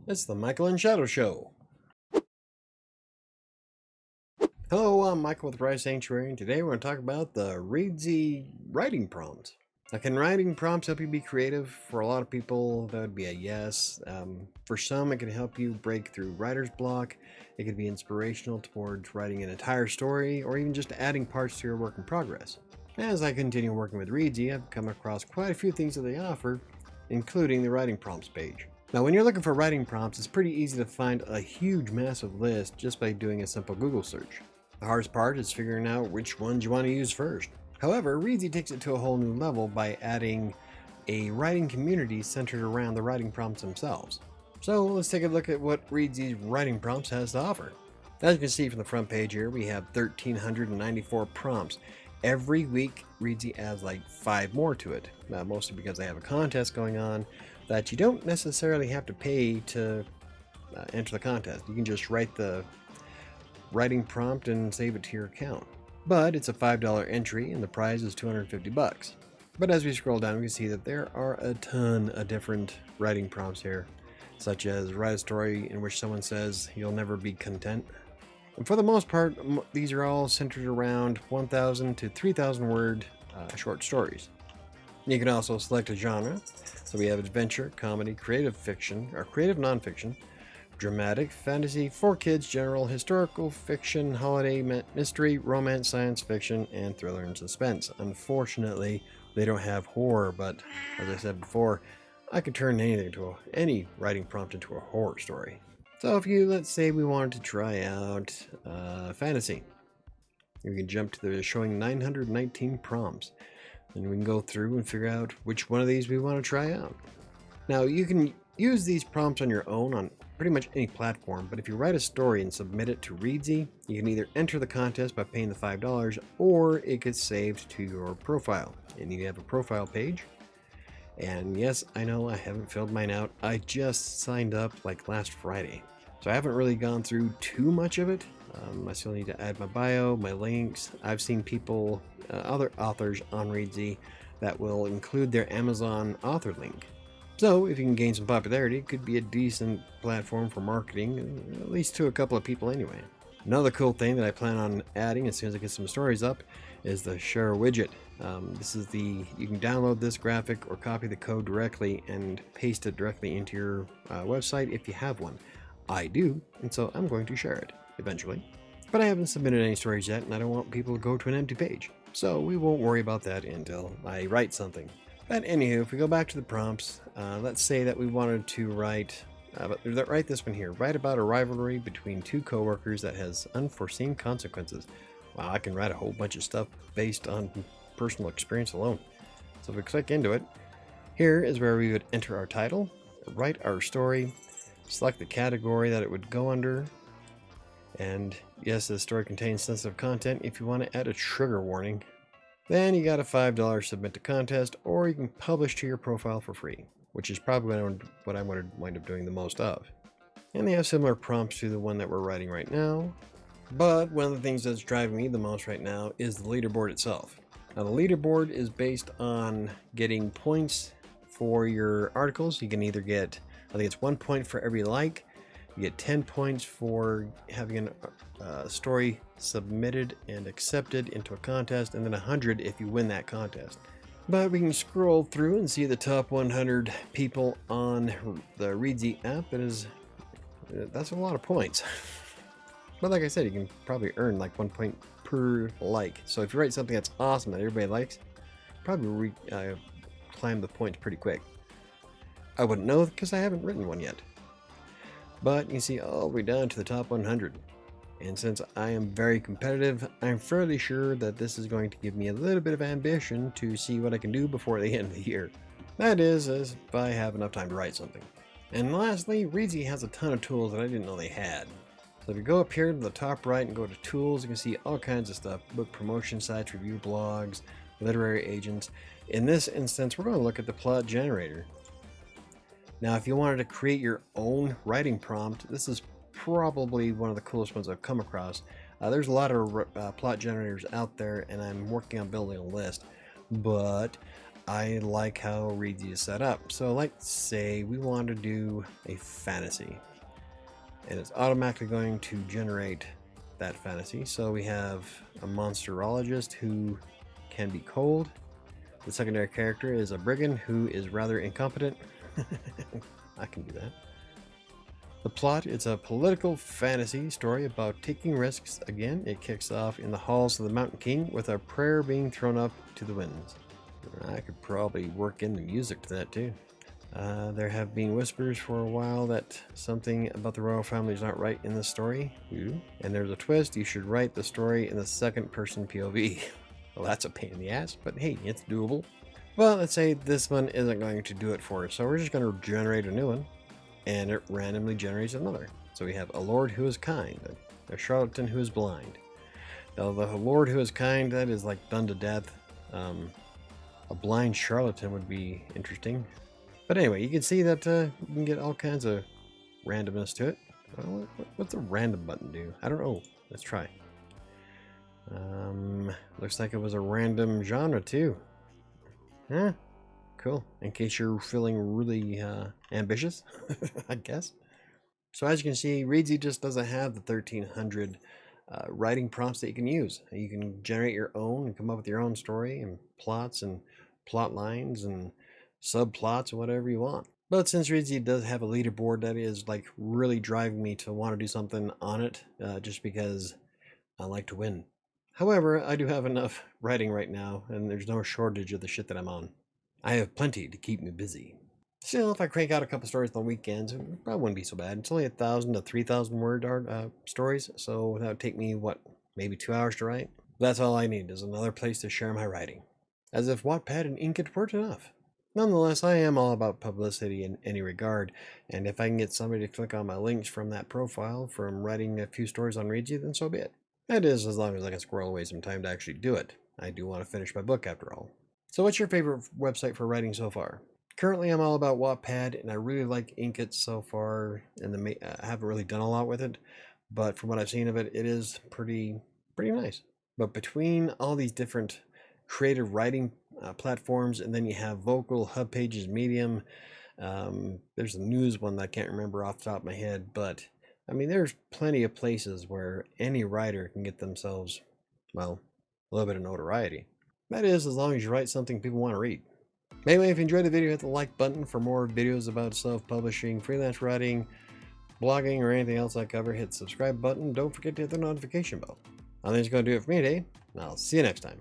It's the Michael and Shadow Show. Hello, I'm Michael with WriterSanctuary, and today we're going to talk about the Reedsy writing prompts. Now, can writing prompts help you be creative? For a lot of people, that would be a yes. For some, it can help you break through writer's block. It could be inspirational towards writing an entire story, or even just adding parts to your work in progress. As I continue working with Reedsy, I've come across quite a few things that they offer, including the writing prompts page. Now, when you're looking for writing prompts, it's pretty easy to find a huge, massive list just by doing a simple Google search. The hardest part is figuring out which ones you want to use first. However, Reedsy takes it to a whole new level by adding a writing community centered around the writing prompts themselves. So let's take a look at what Reedsy's writing prompts has to offer. As you can see from the front page here, we have 1,394 prompts. Every week, Reedsy adds like 5 more to it, mostly because they have a contest going on that you don't necessarily have to pay to enter the contest. You can just write the writing prompt and save it to your account. But it's a $5 entry and the prize is $250. But as we scroll down, we can see that there are a ton of different writing prompts here, such as write a story in which someone says you'll never be content. And for the most part, these are all centered around 1,000 to 3,000 word short stories. You can also select a genre. So we have adventure, comedy, creative fiction, or creative nonfiction, dramatic, fantasy, for kids, general, historical fiction, holiday, mystery, romance, science fiction, and thriller and suspense. Unfortunately, they don't have horror, but as I said before, I could turn any writing prompt into a horror story. So if let's say we wanted to try out fantasy, we can jump to the showing 919 prompts. And we can go through and figure out which one of these we want to try out. Now, you can use these prompts on your own on pretty much any platform, but if you write a story and submit it to Reedsy, you can either enter the contest by paying the $5, or it gets saved to your profile. And you have a profile page. And yes, I know I haven't filled mine out. I just signed up like last Friday. So I haven't really gone through too much of it. I still need to add my bio, my links. I've seen people, other authors on Reedsy that will include their Amazon author link. So if you can gain some popularity, it could be a decent platform for marketing, at least to a couple of people anyway. Another cool thing that I plan on adding as soon as I get some stories up is the share widget. You can download this graphic or copy the code directly and paste it directly into your website if you have one. I do, and so I'm going to share it eventually. But I haven't submitted any stories yet, and I don't want people to go to an empty page. So we won't worry about that until I write something. But anywho, if we go back to the prompts, let's say that we wanted to write this one here. Write about a rivalry between two coworkers that has unforeseen consequences. Wow, I can write a whole bunch of stuff based on personal experience alone. So if we click into it, here is where we would enter our title, write our story, select the category that it would go under, and yes, the story contains sensitive content. If you want to add a trigger warning, then you got a $5 submit to contest, or you can publish to your profile for free, which is probably what I would wind up doing the most of. And they have similar prompts to the one that we're writing right now. But one of the things that's driving me the most right now is the leaderboard itself. Now, the leaderboard is based on getting points for your articles. You can either get, I think it's 1 point for every like. You get 10 points for having a story submitted and accepted into a contest, and then 100 if you win that contest. But we can scroll through and see the top 100 people on the Reedsy app. That's a lot of points. But like I said, you can probably earn like 1 point per like. So if you write something that's awesome that everybody likes, probably climb the points pretty quick. I wouldn't know because I haven't written one yet. But you see all the way down to the top 100. And since I am very competitive, I'm fairly sure that this is going to give me a little bit of ambition to see what I can do before the end of the year. That is, as if I have enough time to write something. And lastly, Reedsy has a ton of tools that I didn't know they had. So if you go up here to the top right and go to tools, you can see all kinds of stuff. Book promotion sites, review blogs, literary agents. In this instance, we're going to look at the plot generator. Now, if you wanted to create your own writing prompt, this is probably one of the coolest ones I've come across. There's a lot of plot generators out there, and I'm working on building a list. But I like how Reedsy is set up. So let's say we want to do a fantasy, and it's automatically going to generate that fantasy. So we have a monsterologist who can be cold. The secondary character is a brigand who is rather incompetent. I can do that. The plot, it's a political fantasy story about taking risks. Again, it kicks off in the halls of the Mountain King with a prayer being thrown up to the winds. I could probably work in the music to that too. There have been whispers for a while that something about the royal family is not right in the story. Ooh. And there's a twist, you should write the story in the second person POV. Well, that's a pain in the ass, but hey, it's doable. Well, let's say this one isn't going to do it for us, so we're just going to generate a new one, and it randomly generates another. So we have a lord who is kind, a charlatan who is blind. Now, the lord who is kind, that is like done to death. A blind charlatan would be interesting. But anyway, you can see that you can get all kinds of randomness to it. What's the random button do? I don't know. Let's try. Looks like it was a random genre too. Huh? Cool. In case you're feeling really ambitious, I guess. So as you can see, Reedsy just doesn't have the 1300 writing prompts that you can use. You can generate your own and come up with your own story and plots and plot lines and subplots or whatever you want. But since Reedsy does have a leaderboard, that is like really driving me to want to do something on it, just because I like to win. However, I do have enough writing right now, and there's no shortage of the shit that I'm on. I have plenty to keep me busy. Still, if I crank out a couple stories on the weekends, it probably wouldn't be so bad. It's only 1,000 to 3,000 word stories, so that would take me, what, maybe 2 hours to write? That's all I need, is another place to share my writing. As if Wattpad and Inkitt weren't enough. Nonetheless, I am all about publicity in any regard, and if I can get somebody to click on my links from that profile from writing a few stories on Reedsy, then so be it. That is, as long as I can squirrel away some time to actually do it. I do want to finish my book after all. So what's your favorite website for writing so far? Currently, I'm all about Wattpad, and I really like Inkitt so far, and I haven't really done a lot with it, but from what I've seen of it, it is pretty nice. But between all these different creative writing platforms, and then you have Vocal, Hub Pages, Medium, there's a news one that I can't remember off the top of my head, but I mean, there's plenty of places where any writer can get themselves, well, a little bit of notoriety. That is, as long as you write something people want to read. Anyway, if you enjoyed the video, hit the like button for more videos about self-publishing, freelance writing, blogging, or anything else I cover. Hit the subscribe button. Don't forget to hit the notification bell. I think it's going to do it for me today. I'll see you next time.